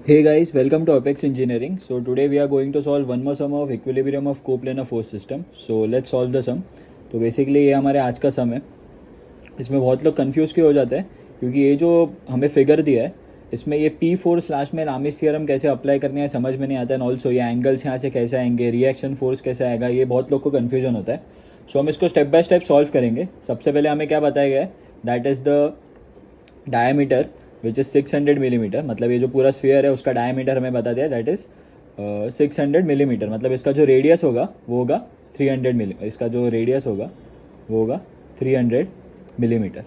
Hey guys, welcome to Apex Engineering. So today we are going to solve one more sum of equilibrium of coplanar force system. So let's solve the sum. तो basically ये हमारे आज का सम है. इसमें बहुत लोग confuse क्यों हो जाते हैं क्योंकि ये जो हमें फिगर दिया है इसमें ये पी फोर्स लास्ट में लामिस थ्योरम कैसे अप्लाई करनी है समझ में नहीं आता है. ऑल्सो ये एंगल्स यहाँ से कैसे आएंगे, रिएक्शन फोर्स कैसे आएगा, ये बहुत लोग को कन्फ्यूजन होता है. सो हम इसको स्टेप बाय स्टेप सॉल्व करेंगे. सबसे पहले हमें क्या बताया गया है, that is the diameter which is 600 millimetre. मतलब ये जो पूरा स्फीयर है उसका डायमीटर हमें बता दिया, दैट इज़ 600 मिलीमीटर. मतलब इसका जो रेडियस होगा वो होगा 300 मिली, इसका जो रेडियस होगा वो होगा 300 मिलीमीटर.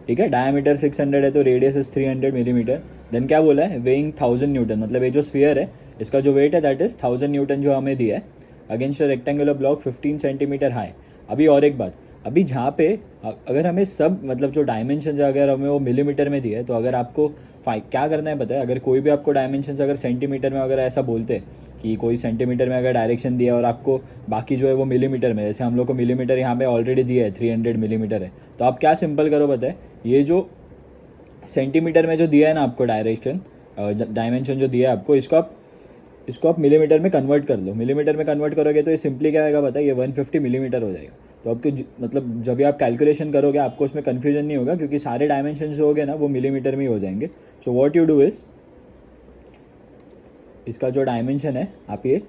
ठीक है, डायमीटर 600 है तो रेडियस इज 300 मिलीमीटर. देन क्या बोला है, वेइंग 1000 न्यूटन. मतलब ये जो स्फीयर है इसका जो वेट है दैट इज 1000 न्यूटन जो हमें दिया है against rectangular block 15 centimetre high. अभी और एक बात, अभी जहाँ पे अगर हमें सब मतलब जो डायमेंशन अगर हमें वो मिलीमीटर में दिया है तो अगर आपको क्या करना है पता है, अगर कोई भी आपको डायमेंशन अगर सेंटीमीटर में अगर ऐसा बोलते हैं कि कोई सेंटीमीटर में अगर डायरेक्शन दिया और आपको बाकी जो है वो मिलीमीटर में, जैसे हम लोग को मिलीमीटर यहाँ पे ऑलरेडी दिया है 300 मिलीमीटर है, तो आप क्या सिंपल करो पता है, ये जो सेंटीमीटर में जो दिया है ना आपको डायमेंशन जो दिया है आपको, इसको आप मिलीमीटर में कन्वर्ट कर लो. मिलीमीटर में कन्वर्ट करोगे तो ये सिंपली क्या आएगा पता है, ये 150 मिलीमीटर हो जाएगा. तो आपको मतलब जब भी आप कैलकुलेशन करोगे आपको उसमें कन्फ्यूजन नहीं होगा क्योंकि सारे डायमेंशन जो होंगे ना वो मिलीमीटर में ही हो जाएंगे. So what you do is, इसका जो डायमेंशन है आप ये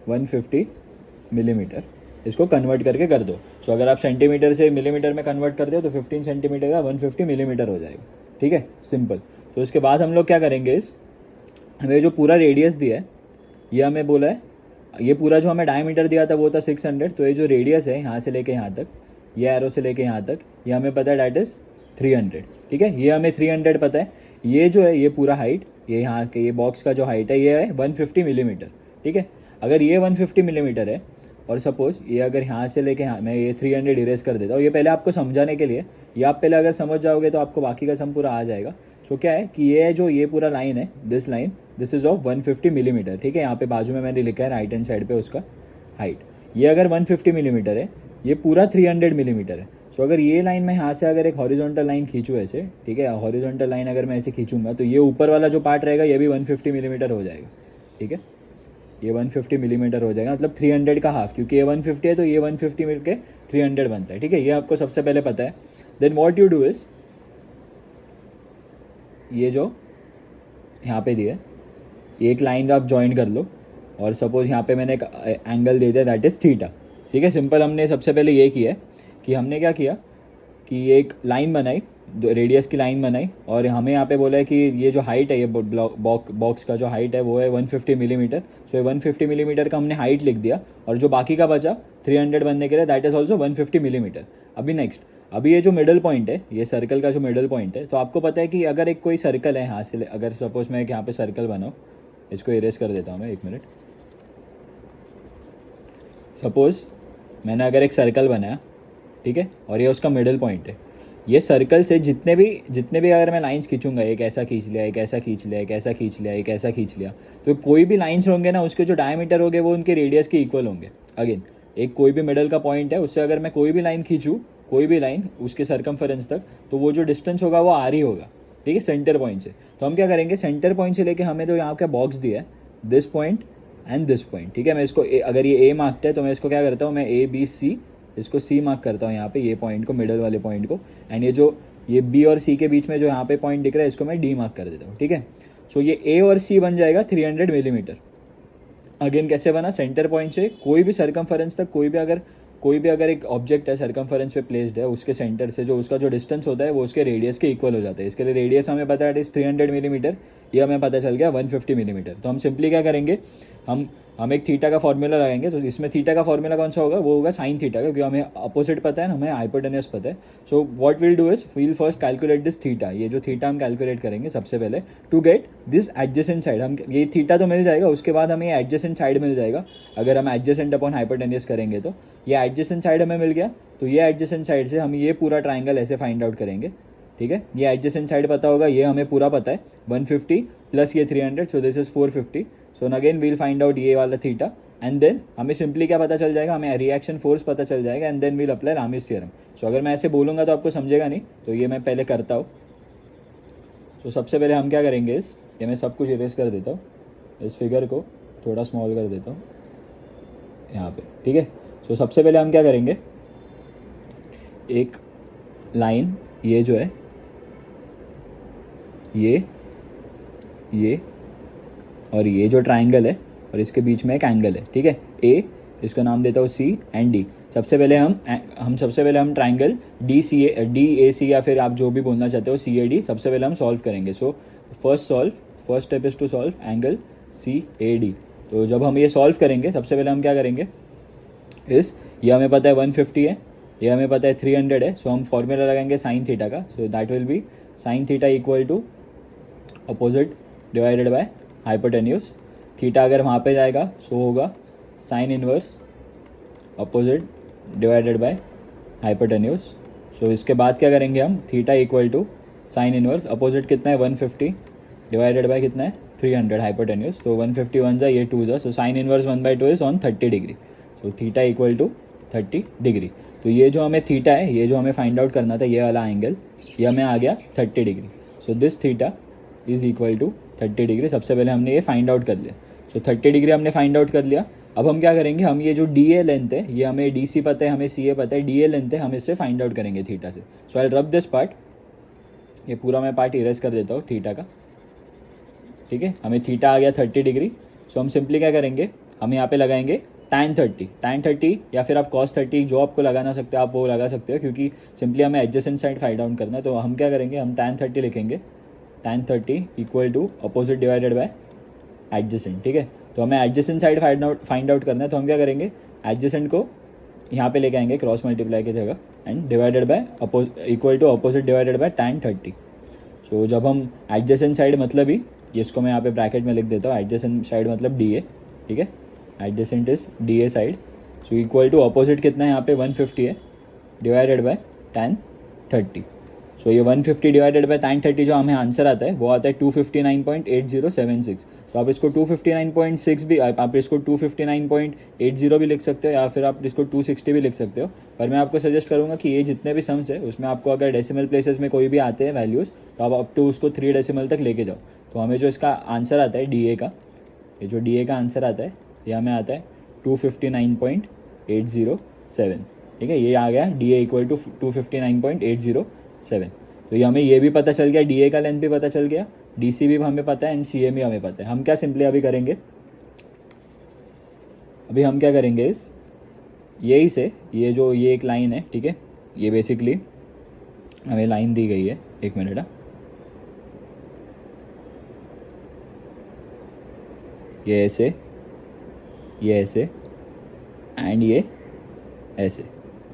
150 मिलीमीटर इसको कन्वर्ट करके कर दो. सो अगर आप सेंटीमीटर से मिलीमीटर में कन्वर्ट कर दो तो 15 सेंटीमीटर का 150 मिलीमीटर हो जाएगा. ठीक है, सिंपल. तो इसके बाद हम लोग क्या करेंगे, हमें जो पूरा रेडियस दिया है ये हमें बोला है, ये पूरा जो हमें डायमीटर दिया था वो था 600. तो ये जो रेडियस है यहाँ से लेके यहाँ तक, ये एरो से लेके यहाँ तक, ये हमें पता है डैट इज़ 300. ठीक है, ये हमें 300 पता है. ये जो है ये पूरा हाइट, ये यहाँ के ये बॉक्स का जो हाइट है ये है 150 मिलीमीटर. ठीक है, अगर ये 150 मिलीमीटर है और सपोज ये अगर यहाँ से लेके यहाँ मैं ये 300 इरेज कर देता हूँ, ये पहले आपको समझाने के लिए, ये आप पहले अगर समझ जाओगे तो आपको बाकी का सम पूरा आ जाएगा. सो क्या है कि ये जो ये पूरा लाइन है, दिस इज ऑफ 150 मिलीमीटर. ठीक है, यहाँ पे बाजू में मैंने लिखा है राइट हैंड साइड पे उसका हाइट. ये अगर 150 मिलीमीटर है, ये पूरा 300 मिलीमीटर है. सो अगर ये लाइन मैं यहाँ से अगर एक हॉरिजॉन्टल लाइन खींचूँ ऐसे, ठीक है, हॉरिजॉन्टल लाइन अगर मैं ऐसे खींचूंगा तो ये ऊपर वाला जो पार्ट रहेगा ये भी 150 मिलीमीटर हो जाएगा. ठीक है, ये 150 मिलीमीटर हो जाएगा, मतलब 300 का हाफ, क्योंकि ये 150 है तो ये 150 मिल के 300 बनता है. ठीक है, ये आपको सबसे पहले पता है. Then what you do is, ये जो यहाँ पे दिया एक लाइन आप ज्वाइन कर लो और सपोज यहाँ पे मैंने एक एंगल दे दिया दैट इज़ थीटा. ठीक है, सिंपल. हमने सबसे पहले ये किया कि हमने क्या किया कि एक लाइन बनाई, रेडियस की लाइन बनाई, और हमें यहाँ पे बोला है कि ये जो हाइट है, ये बॉक्स का जो हाइट है वो है 150 मिलीमीटर. सो ये 150 मिलीमीटर का हमने हाइट लिख दिया और जो बाकी का बचा 300 बनने के लिए दैट इज़ ऑल्सो 150 मिलीमीटर. अभी नेक्स्ट, अभी ये जो मिडल पॉइंट है, ये सर्कल का जो मिडल पॉइंट है, तो आपको पता है कि अगर एक कोई सर्कल है यहाँ से, अगर सपोज मैं एक यहाँ पे सर्कल बनाऊँ, इसको इरेज कर देता हूँ मैं, एक मिनट. सपोज मैंने अगर एक सर्कल बनाया, ठीक है, और ये उसका मिडल पॉइंट है, ये सर्कल से जितने भी अगर मैं लाइंस खींचूंगा, एक ऐसा खींच लिया, एक ऐसा खींच लिया, एक ऐसा खींच लिया, एक ऐसा खींच लिया, तो कोई भी लाइंस होंगे ना उसके जो डायमीटर होंगे वो उनके रेडियस के इक्वल होंगे. अगेन एक कोई भी मिडल का पॉइंट है, उससे अगर मैं कोई भी लाइन खींचूँ, कोई भी लाइन उसके सर्कमफेरेंस तक, तो वो जो डिस्टेंस होगा वो आर ही होगा. ठीक है, सेंटर पॉइंट से. तो हम क्या करेंगे, सेंटर पॉइंट से लेके हमें जो यहाँ का बॉक्स दिया है, this point and this point. ठीक है, मैं इसको अगर ये ए मार्कता है तो मैं इसको क्या करता हूँ, मैं ए बी सी, इसको सी मार्क करता हूँ यहाँ पे, ये पॉइंट को, मिडल वाले पॉइंट को. एंड ये बी और सी के बीच में जो यहाँ पे पॉइंट दिख रहा है इसको मैं डी मार्क कर देता हूँ. ठीक है, सो ये ए और सी बन जाएगा 300 मिलीमीटर. अगेन कैसे बना, सेंटर पॉइंट से कोई भी सर्कमफेरेंस तक, कोई भी अगर एक ऑब्जेक्ट है सर्कमफेरेंस पे प्लेस्ड है, उसके सेंटर से जो उसका जो डिस्टेंस होता है वो उसके रेडियस के इक्वल हो जाता है. इसके लिए रेडियस हमें पता है 300 मिलीमीटर, ये हमें पता चल गया 150 मिलीमीटर. तो हम सिंपली क्या करेंगे, हम एक थीटा का फॉर्मूला लगाएंगे. तो इसमें थीटा का फॉर्मूला कौन सा होगा, वो होगा साइन थीटा, क्योंकि हमें अपोजिट पता है, हमें हाइपोटेन्यूस पता है. So what will do is, we'll first calculate this theta. ये जो थीटा हम कैलकुलेट करेंगे सबसे पहले to get this adjacent side. हम ये थीटा तो मिल जाएगा, उसके बाद हमें ये एडजेसेंट साइड मिल जाएगा. अगर हम एडजेसेंट अपॉन हाइपोटेन्यूस करेंगे तो ये एडजेसेंट साइड हमें मिल गया. तो ये एडजेसेंट साइड से हम ये पूरा ट्राइंगल ऐसे फाइंड आउट करेंगे. ठीक है, ये एडजेसेंट साइड पता होगा, ये हमें पूरा पता है 150 प्लस ये 300, so this is 450. So again we'll find out ये वाला थीटा एंड देन हमें सिंपली क्या पता चल जाएगा, हमें रिएक्शन फोर्स पता चल जाएगा and then we'll apply Lami's theorem. So अगर मैं ऐसे बोलूँगा तो आपको समझेगा नहीं, तो ये मैं पहले करता हूँ. तो सबसे पहले हम क्या करेंगे, ये मैं सब कुछ इरेज कर देता हूँ. इस फिगर को थोड़ा स्मॉल कर देता हूँ यहाँ पे, ठीक है। सो सबसे पहले हम क्या करेंगे, एक लाइन ये जो है ये और ये जो ट्राइंगल है और इसके बीच में एक एंगल है, ठीक है, ए, इसका नाम देता हूँ सी एंड डी। सबसे पहले हम ट्राइंगल DCAC या फिर आप जो भी बोलना चाहते हो CAD सबसे पहले हम सॉल्व करेंगे। So first step is to solve angle CAD। तो जब हम ये सॉल्व करेंगे सबसे पहले हम क्या करेंगे, ये हमें पता है 150 है, ये हमें पता है 300 है। सो हम फॉर्मूला लगाएंगे साइन थीटा का। So that will be sine theta equal to opposite divided by hypotenuse. Theta अगर वहाँ पे जाएगा सो होगा sine inverse opposite divided by hypotenuse. So इसके बाद क्या करेंगे हम, theta equal to sine inverse opposite कितना है 150 डिवाइडेड बाय कितना है 300 हाइपोटेन्यूज। तो 150 1 जा, ये 2 जा, so sine inverse 1/2 is on 30 degree. तो थीटा इक्वल टू 30 डिग्री। तो ये जो हमें थीटा है, ये जो हमें फाइंड आउट करना था, ये वाला एंगल, ये हमें आ गया 30 degree. So this theta is equal to 30 degree. सबसे पहले हमने ये फाइंड आउट कर लिया। सो 30 डिग्री हमने फाइंड आउट कर लिया। अब हम क्या करेंगे, हम ये जो DA लेंथ है, ये हमें DC पता है, हमें CA पता है, DA लेंथ है, हम इससे फाइंड आउट करेंगे थीटा से। सो आई रब दिस पार्ट, ये पूरा मैं पार्ट इरेज कर देता हूँ थीटा का, ठीक है। हमें थीटा आ गया 30 डिग्री। सो हम सिंपली क्या करेंगे, हम यहाँ पे लगाएंगे tan 30 या फिर आप cos 30, जो आपको लगाना सकते हो आप वो लगा सकते हो, क्योंकि सिंपली हमें एडजेसेंट साइड फाइंड आउट करना है। तो हम क्या करेंगे, हम tan 30 लिखेंगे, tan 30 equal to opposite divided by adjacent, ठीक है। तो हमें एडजेसेंट साइड फाइंड आउट करना है। तो हम क्या करेंगे, एडजेसेंट को यहाँ पे लेके आएंगे क्रॉस मल्टीप्लाई की जगह and divided by equal to opposite divided by tan 30। So जब हम एडजेसेंट साइड मतलब ही, इसको मैं यहाँ पे ब्रैकेट में लिख देता हूँ, एडजेसेंट साइड मतलब DA, ठीक है, adjacent is DA side. So equal to opposite कितना है यहाँ पे 150 है डिवाइडेड बाय tan 30। सो ये 150 डिवाइडेड बाय tan 30 जो हमें आंसर आता है वो आता है 259.8076। तो आप इसको 259.6 भी, आप इसको 259.80 भी लिख सकते हो या फिर आप इसको 260 भी लिख सकते हो। पर मैं आपको सजेस्ट करूंगा कि ये जितने भी सम्स है उसमें आपको अगर डेसिमल प्लेसेस में कोई भी आते हैं वैल्यूज़, तो आप अप टू उसको 3 डेसिमल तक लेके जाओ। तो हमें जो इसका आंसर आता है DA का, ये जो DA का आंसर आता है ये हमें आता है 259.807, ठीक है। ये आ गया DA इक्वल टू 259.807। तो ये हमें ये भी पता चल गया, DA का लेंथ भी पता चल गया, DC भी हमें पता है एंड CA भी हमें पता है। हम क्या सिंपली अभी करेंगे, अभी हम क्या करेंगे, इस यही से ये एक लाइन है, ठीक है, ये बेसिकली हमें लाइन दी गई है, एक मिनट है, ये ऐसे एंड ये ऐसे,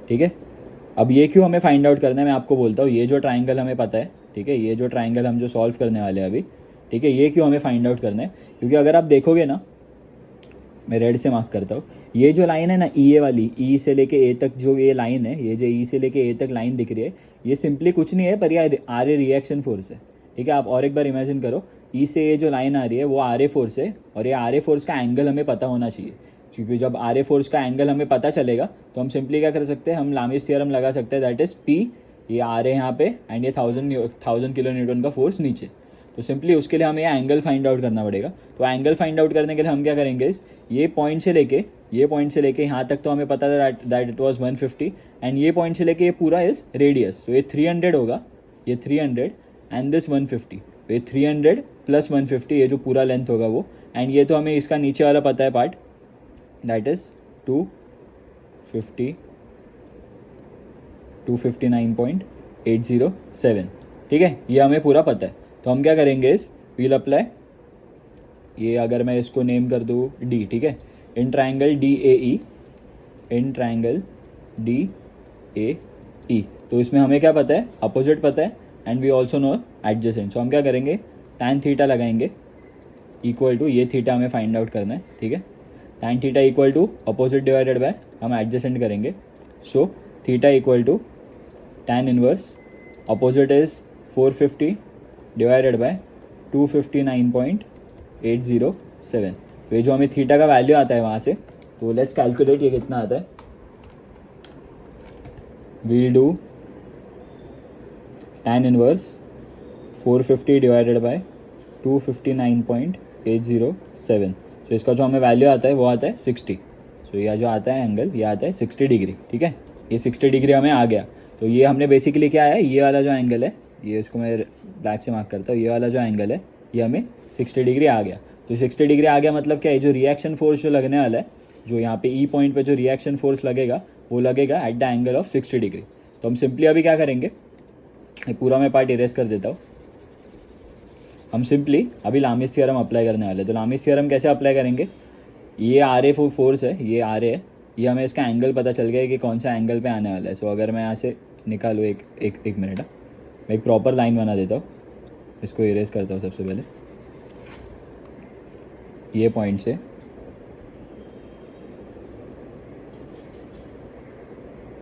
ठीक है। अब ये क्यों हमें फाइंड आउट करना है मैं आपको बोलता हूँ। ये जो ट्राइंगल हमें पता है, ठीक है, ये जो ट्राइंगल हम जो सॉल्व करने वाले हैं अभी, ठीक है, ये क्यों हमें फाइंड आउट करना है, क्योंकि अगर आप देखोगे ना, मैं रेड से मार्क करता हूँ, ये जो लाइन है ना EA वाली, E से लेके A तक जो ये लाइन है, ये जो E से लेके A तक लाइन दिख रही है, ये सिंपली कुछ नहीं है पर ये RA रिएक्शन फोर्स है, ठीक है। आप और एक बार इमेजिन करो, E से ये जो लाइन आ रही है वो RA फोर्स है और ये RA फोर्स का एंगल हमें पता होना चाहिए, क्योंकि जब RA फोर्स का एंगल हमें पता चलेगा तो हम सिंपली क्या कर सकते हैं, हम लामिस थ्योरम लगा सकते हैं, दैट इज P, ये RA यहाँ पे एंड ये 1000 किलो न्यूटन का फोर्स नीचे। तो सिंपली उसके लिए हमें ये एंगल फाइंड आउट करना पड़ेगा। तो एंगल फाइंड आउट करने के लिए हम क्या करेंगे, ये पॉइंट से लेके यहाँ तक तो हमें पता था दैट इट वाज 150 एंड ये पॉइंट से लेके ये पूरा इज रेडियस। तो ये 300 होगा, ये 300 एंड दिस 150। तो ये 300 प्लस 150, ये जो पूरा लेंथ होगा वो, एंड ये तो हमें इसका नीचे वाला पता है पार्ट, दैट इज 259.807, ठीक है, ये हमें पूरा पता है। तो हम क्या करेंगे, इस वील अप्लाई, ये अगर मैं इसको नेम कर दूँ D, ठीक है, इन ट्राइंगल DAE, तो इसमें हमें क्या पता है, अपोजिट पता है and we also know adjacent. So हम क्या करेंगे, tan थीटा लगाएंगे इक्वल टू, ये थीटा हमें फाइंड आउट करना है, ठीक है, tan theta equal to opposite divided by, हम एडजेसेंट करेंगे। So theta equal to tan inverse opposite is 450 divided by 259.807। तो ये जो हमें थीटा का वैल्यू आता है वहाँ से, तो लेट्स कैलकुलेट ये कितना आता है। We do tan inverse 450 divided by 259.807 7। तो इसका जो हमें वैल्यू आता है वो आता है 60। सो यह जो आता है एंगल ये आता है 60 डिग्री, ठीक है। ये 60 डिग्री हमें आ गया। तो ये हमने बेसिकली क्या है, ये वाला जो एंगल है, ये इसको मैं ब्लैक से मार्क करता हूँ, ये वाला जो एंगल है ये हमें 60 डिग्री आ गया। तो 60 डिग्री आ गया मतलब क्या है, जो रिएक्शन फोर्स जो लगने वाला है, जो यहाँ पे ई पॉइंट पे जो रिएक्शन फोर्स लगेगा वो लगेगा at the angle of 60 degree. तो हम सिंपली अभी क्या करेंगे, पूरा मैं पार्ट इरेज कर देता हूँ। हम सिंपली अभी लामिस थ्योरम अप्लाई करने वाले हैं। तो लामिस थ्योरम कैसे अप्लाई करेंगे, ये आर ए फोर्स है, ये आर ए है, ये हमें इसका एंगल पता चल गया है कि कौन सा एंगल पे आने वाला है। सो अगर मैं यहाँ से निकालूँ एक मिनट, मैं एक प्रॉपर लाइन बना देता हूँ, इसको इरेज करता हूँ सबसे पहले। ये पॉइंट से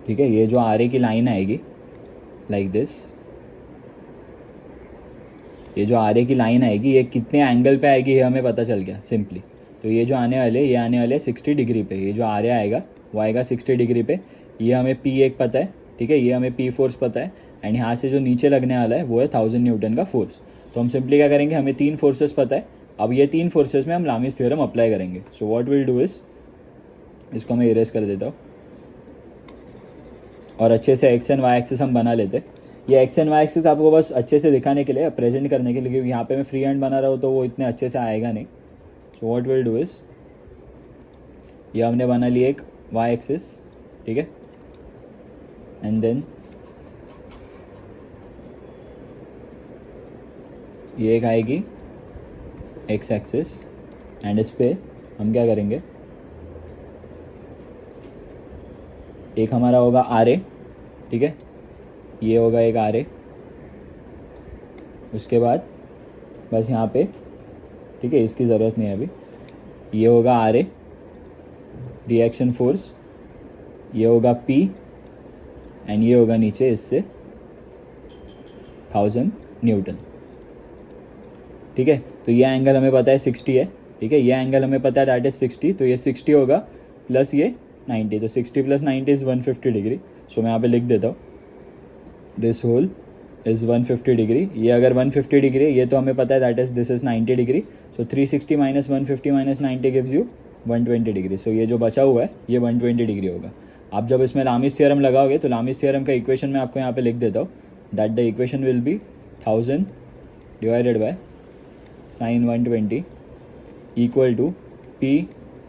ठीक है, ये जो आर ए की लाइन आएगी लाइक दिस, ये जो आर ए की लाइन आएगी ये कितने एंगल पे आएगी ये हमें पता चल गया सिंपली। तो ये जो आने वाले, ये आने वाले 60 डिग्री पे, ये जो आर ए आएगा वो आएगा 60 डिग्री पे। ये हमें पी एक पता है, ठीक है, ये हमें पी फोर्स पता है, एंड यहाँ से जो नीचे लगने वाला है वो है 1000 न्यूटन का फोर्स। तो हम सिंपली क्या करेंगे, हमें 3 फोर्सेस पता है, अब ये 3 फोर्सेस में हम लामिस थ्योरम अप्लाई करेंगे। सो व्हाट विल डू इज, इसको मैं इरेज कर देता हूँ और अच्छे से एक्स एंड वाई एक्सिस हम बना लेते हैं। ये एक्स एंड वाई एक्सिस आपको बस अच्छे से दिखाने के लिए, प्रेजेंट करने के लिए, क्योंकि यहाँ पे मैं फ्री हैंड बना रहा हूँ तो वो इतने अच्छे से आएगा नहीं। सो व्हाट विल डू इज, ये हमने बना लिया एक वाई एक्सिस, ठीक है, एंड देन ये एक आएगी एक्स एक्सिस, एंड इस पे हम क्या करेंगे, एक हमारा होगा आर ए, ठीक है, ये होगा एक आर ए, उसके बाद बस यहाँ पे, ठीक है, इसकी ज़रूरत नहीं है अभी, ये होगा आर ए रिएक्शन फोर्स, ये होगा पी, एंड ये होगा नीचे इससे 1000 न्यूटन, ठीक है। तो ये एंगल हमें पता है 60 है, ठीक है, ये एंगल हमें पता है दैट इज 60, तो ये 60 होगा प्लस ये 90, तो 60 प्लस 90 इज़ 150 डिग्री। सो मैं यहाँ पे लिख देता हूँ, दिस होल इज़ 150 डिग्री। ये अगर 150 डिग्री, ये तो हमें पता है that is this is 90 degree. So 360 minus 150 minus 90 gives you 120 degree. So ये जो बचा हुआ है ये 120 डिग्री होगा। आप जब इसमें लामिस थ्योरम लगाओगे तो लामिस थ्योरम का इक्वेशन मैं आपको यहाँ पे लिख देता हूँ, that the equation will be 1000 divided by sin 120 equal to P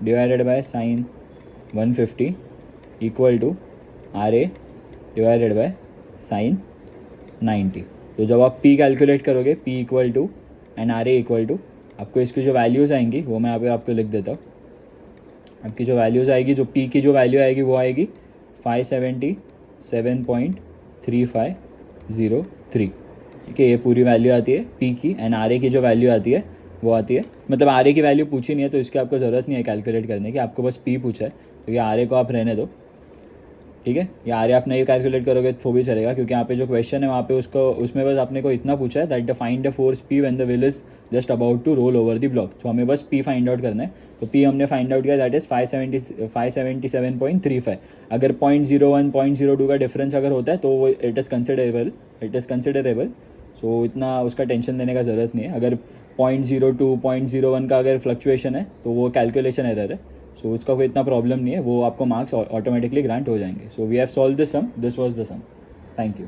divided by sin 150 equal to RA divided by sin 90। तो जब आप P कैलकुलेट करोगे, P equal to and RA equal to, आपको इसकी जो वैल्यूज़ आएंगी वो मैं यहाँ पे आपको लिख देता हूँ। आपकी जो वैल्यूज़ आएगी, जो P की जो वैल्यू आएगी वो आएगी 577.3503, ठीक है, ये पूरी वैल्यू आती है P की, एंड RA की जो वैल्यू आती है वो आती है, मतलब RA की वैल्यू पूछी नहीं है तो इसकी आपको ज़रूरत नहीं है कैलकुलेट करने की, आपको बस P पूछा है, तो ये RA को आप रहने दो, ठीक है। ये RA आप नहीं कैलकुलेट करोगे तो भी चलेगा, क्योंकि यहाँ पे जो क्वेश्चन है वहाँ पे उसको, उसमें बस आपने को इतना पूछा है that the find the force P when the wheel is just about to roll over the block. तो हमें बस P फाइंड आउट करना है। तो P हमने फाइंड आउट किया दैट इज 577.35। अगर 0.01 0.02 का डिफरेंस अगर होता है तो वो इट इज़ कंसिडरेबल। सो इतना उसका टेंशन देने का ज़रूरत नहीं है। अगर 0.02 0.01 का अगर फ्लक्चुएशन है तो वो कैलकुलेशन एरर है, सो उसका कोई इतना प्रॉब्लम नहीं है, वो आपको मार्क्स ऑटोमेटिकली ग्रांट हो जाएंगे। So we have solve this sum, this was the sum. Thank you.